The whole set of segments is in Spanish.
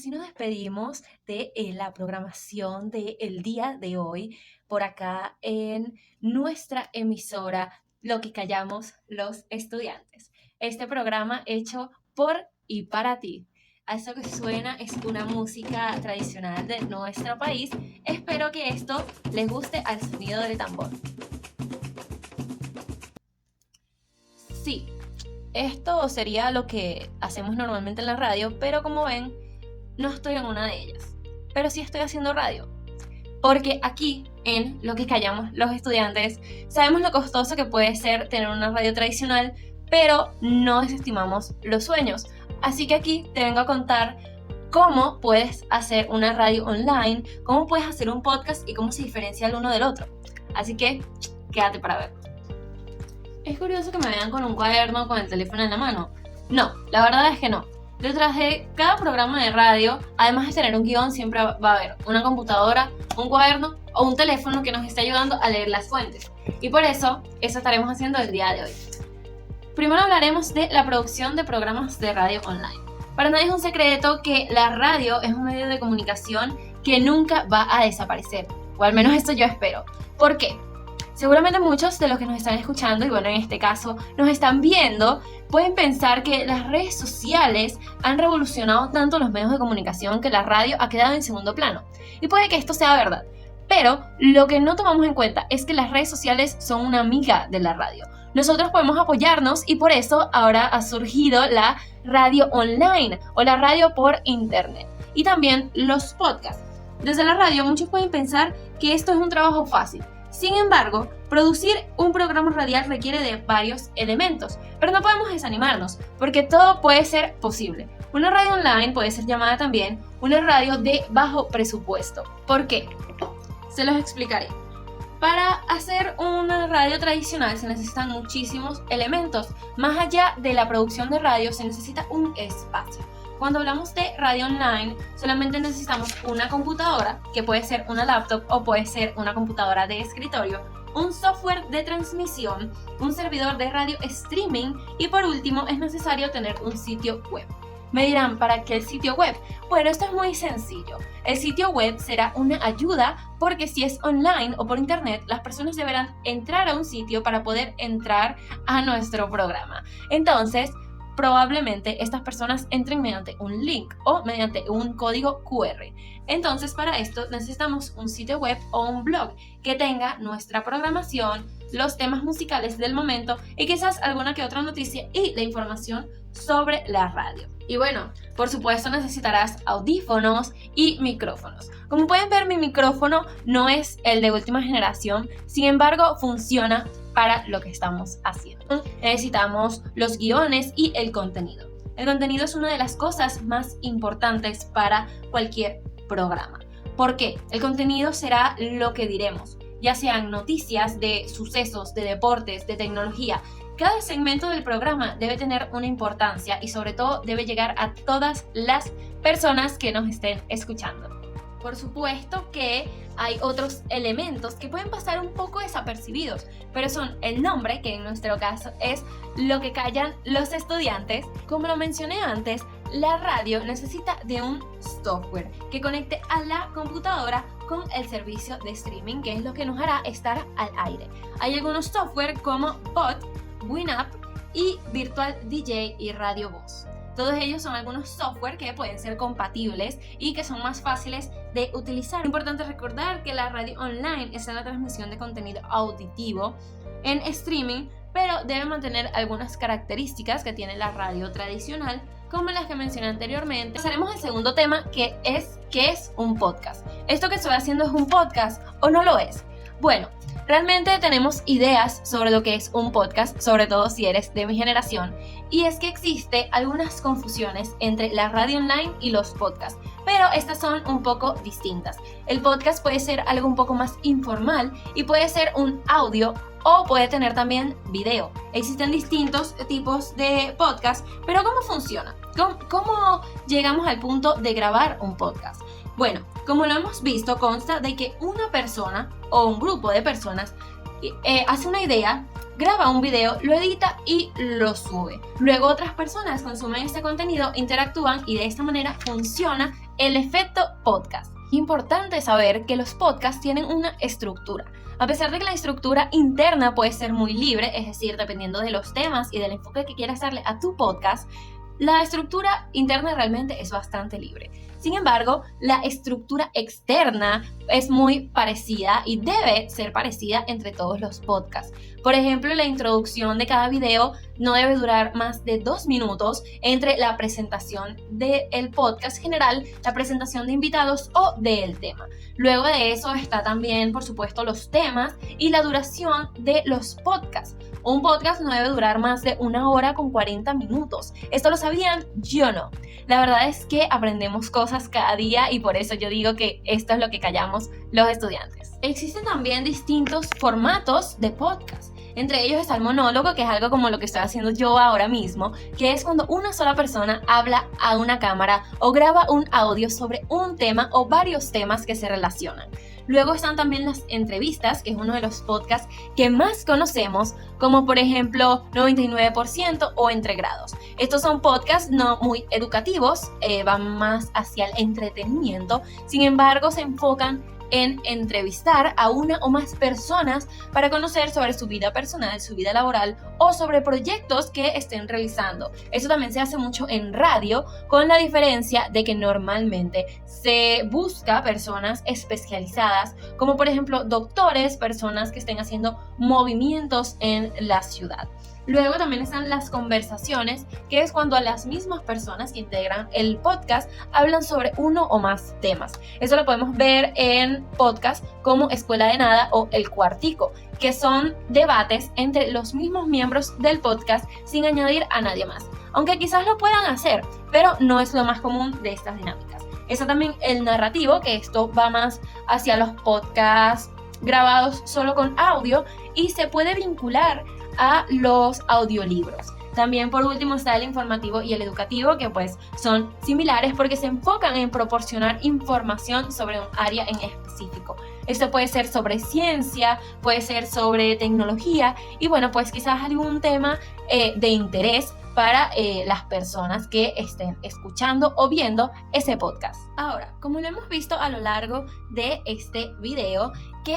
así nos despedimos de la programación del día de hoy por acá en nuestra emisora Lo que callamos los estudiantes. Este programa hecho por y para ti. A eso que suena es una música tradicional de nuestro país. Espero que esto les guste al sonido del tambor. Sí, esto sería lo que hacemos normalmente en la radio, pero como ven, no estoy en una de ellas. Pero sí estoy haciendo radio. Porque aquí, en Lo que callamos los estudiantes, sabemos lo costoso que puede ser tener una radio tradicional, pero no desestimamos los sueños. Así que aquí te vengo a contar cómo puedes hacer una radio online, cómo puedes hacer un podcast y cómo se diferencia el uno del otro. Así que quédate para ver. Es curioso que me vean con un cuaderno con el teléfono en la mano. No, la verdad es que no. Detrás de cada programa de radio, además de tener un guión, siempre va a haber una computadora, un cuaderno o un teléfono que nos esté ayudando a leer las fuentes. Y por eso estaremos haciendo el día de hoy. Primero hablaremos de la producción de programas de radio online. Para nadie es un secreto que la radio es un medio de comunicación que nunca va a desaparecer. O al menos eso yo espero. ¿Por qué? Seguramente muchos de los que nos están escuchando, y bueno, en este caso nos están viendo, pueden pensar que las redes sociales han revolucionado tanto los medios de comunicación que la radio ha quedado en segundo plano. Y puede que esto sea verdad, pero lo que no tomamos en cuenta es que las redes sociales son una amiga de la radio. Nosotros podemos apoyarnos y por eso ahora ha surgido la radio online o la radio por internet y también los podcasts. Desde la radio muchos pueden pensar que esto es un trabajo fácil. Sin embargo, producir un programa radial requiere de varios elementos, pero no podemos desanimarnos, porque todo puede ser posible. Una radio online puede ser llamada también una radio de bajo presupuesto. ¿Por qué? Se los explicaré. Para hacer una radio tradicional se necesitan muchísimos elementos. Más allá de la producción de radio se necesita un espacio. Cuando hablamos de radio online, solamente necesitamos una computadora, que puede ser una laptop o puede ser una computadora de escritorio, un software de transmisión, un servidor de radio streaming y por último es necesario tener un sitio web. Me dirán, ¿para qué el sitio web? Bueno, esto es muy sencillo. El sitio web será una ayuda porque si es online o por internet, las personas deberán entrar a un sitio para poder entrar a nuestro programa. Entonces, probablemente estas personas entren mediante un link o mediante un código QR. Entonces, para esto necesitamos un sitio web o un blog que tenga nuestra programación, los temas musicales del momento y quizás alguna que otra noticia y la información sobre la radio. Y bueno, por supuesto necesitarás audífonos y micrófonos. Como pueden ver, mi micrófono no es el de última generación, sin embargo funciona para lo que estamos haciendo. Necesitamos los guiones y el contenido. El contenido es una de las cosas más importantes para cualquier programa. ¿Por qué? El contenido será lo que diremos, ya sean noticias de sucesos, de deportes, de tecnología. Cada segmento del programa debe tener una importancia y sobre todo debe llegar a todas las personas que nos estén escuchando. Por supuesto que hay otros elementos que pueden pasar un poco desapercibidos, pero son el nombre, que en nuestro caso es Lo que callan los estudiantes. Como lo mencioné antes, la radio necesita de un software que conecte a la computadora con el servicio de streaming, que es lo que nos hará estar al aire. Hay algunos software como Bot, Winamp y Virtual DJ y Radio Voz. Todos ellos son algunos software que pueden ser compatibles y que son más fáciles de utilizar. Es importante recordar que la radio online es la transmisión de contenido auditivo en streaming, pero debe mantener algunas características que tiene la radio tradicional, como las que mencioné anteriormente. Pasaremos al segundo tema, que es ¿qué es un podcast? ¿Esto que estoy haciendo es un podcast o no lo es? Bueno, realmente tenemos ideas sobre lo que es un podcast, sobre todo si eres de mi generación, y es que existe algunas confusiones entre la radio online y los podcasts, pero estas son un poco distintas. El podcast puede ser algo un poco más informal y puede ser un audio o puede tener también video. Existen distintos tipos de podcast, pero ¿cómo funciona? ¿Cómo llegamos al punto de grabar un podcast? Bueno, como lo hemos visto, consta de que una persona o un grupo de personas hace una idea, graba un video, lo edita y lo sube. Luego otras personas consumen este contenido, interactúan y de esta manera funciona el efecto podcast. Importante saber que los podcasts tienen una estructura. A pesar de que la estructura interna puede ser muy libre, es decir, dependiendo de los temas y del enfoque que quieras darle a tu podcast, la estructura interna realmente es bastante libre. Sin embargo, la estructura externa es muy parecida y debe ser parecida entre todos los podcasts. Por ejemplo, la introducción de cada video no debe durar más de 2 minutos entre la presentación del podcast general, la presentación de invitados o del tema. Luego de eso está también, por supuesto, los temas y la duración de los podcasts. Un podcast no debe durar más de 1 hora con 40 minutos. ¿Esto lo sabían? Yo no. La verdad es que aprendemos cosas cada día y por eso yo digo que esto es lo que callamos los estudiantes. Existen también distintos formatos de podcast. Entre ellos está el monólogo, que es algo como lo que estoy haciendo yo ahora mismo, que es cuando una sola persona habla a una cámara o graba un audio sobre un tema o varios temas que se relacionan. Luego están también las entrevistas, que es uno de los podcasts que más conocemos, como por ejemplo 99% o Entre Grados. Estos son podcasts no muy educativos, van más hacia el entretenimiento, sin embargo se enfocan en entrevistar a una o más personas para conocer sobre su vida personal, su vida laboral o sobre proyectos que estén realizando. Eso también se hace mucho en radio, con la diferencia de que normalmente se busca personas especializadas, como por ejemplo doctores, personas que estén haciendo movimientos en la ciudad. Luego también están las conversaciones, que es cuando las mismas personas que integran el podcast hablan sobre uno o más temas. Eso lo podemos ver en podcasts como Escuela de Nada o El Cuartico, que son debates entre los mismos miembros del podcast sin añadir a nadie más. Aunque quizás lo puedan hacer, pero no es lo más común de estas dinámicas. Está también el narrativo, que esto va más hacia los podcasts grabados solo con audio y se puede vincular a los audiolibros. También por último está el informativo y el educativo, que pues son similares porque se enfocan en proporcionar información sobre un área en específico. Esto puede ser sobre ciencia, puede ser sobre tecnología y bueno, pues quizás algún tema de interés para las personas que estén escuchando o viendo ese podcast. Ahora, como lo hemos visto a lo largo de este video, que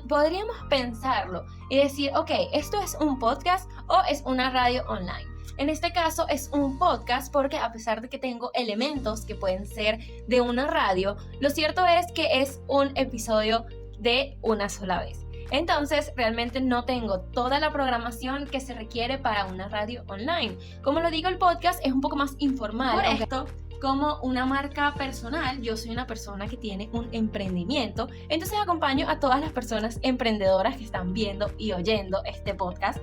podríamos pensarlo y decir, ok, ¿esto es un podcast o es una radio online? En este caso es un podcast porque a pesar de que tengo elementos que pueden ser de una radio, lo cierto es que es un episodio de una sola vez. Entonces, realmente no tengo toda la programación que se requiere para una radio online. Como lo digo, el podcast es un poco más informal. Por esto, como una marca personal, yo soy una persona que tiene un emprendimiento. Entonces, acompaño a todas las personas emprendedoras que están viendo y oyendo este podcast.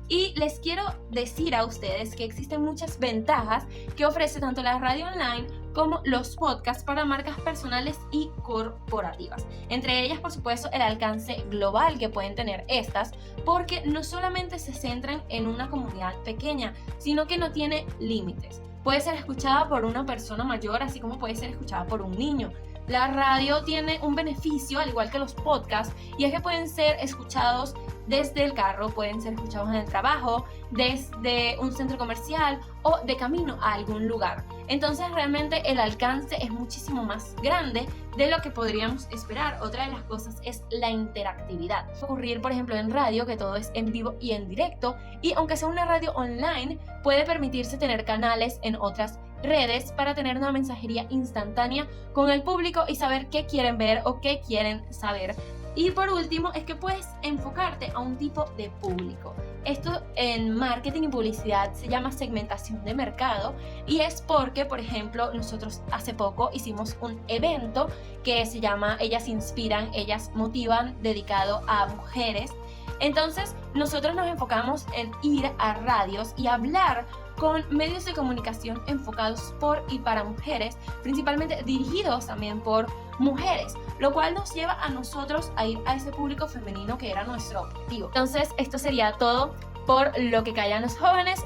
Y les quiero decir a ustedes que existen muchas ventajas que ofrece tanto la radio online como los podcasts para marcas personales y corporativas. Entre ellas, por supuesto, el alcance global que pueden tener estas, porque no solamente se centran en una comunidad pequeña, sino que no tiene límites. Puede ser escuchada por una persona mayor, así como puede ser escuchada por un niño. La radio tiene un beneficio, al igual que los podcasts, y es que pueden ser escuchados desde el carro, pueden ser escuchados en el trabajo, desde un centro comercial o de camino a algún lugar. Entonces realmente el alcance es muchísimo más grande de lo que podríamos esperar. Otra de las cosas es la interactividad. Puede ocurrir, por ejemplo, en radio, que todo es en vivo y en directo, y aunque sea una radio online, puede permitirse tener canales en otras redes para tener una mensajería instantánea con el público y saber qué quieren ver o qué quieren saber. Y por último es que puedes enfocarte a un tipo de público. Esto en marketing y publicidad se llama segmentación de mercado y es porque, por ejemplo, nosotros hace poco hicimos un evento que se llama Ellas Inspiran, Ellas Motivan, dedicado a mujeres. Entonces nosotros nos enfocamos en ir a radios y hablar con medios de comunicación enfocados por y para mujeres, principalmente dirigidos también por mujeres, lo cual nos lleva a nosotros a ir a ese público femenino que era nuestro objetivo. Entonces, esto sería todo por lo que callan los jóvenes.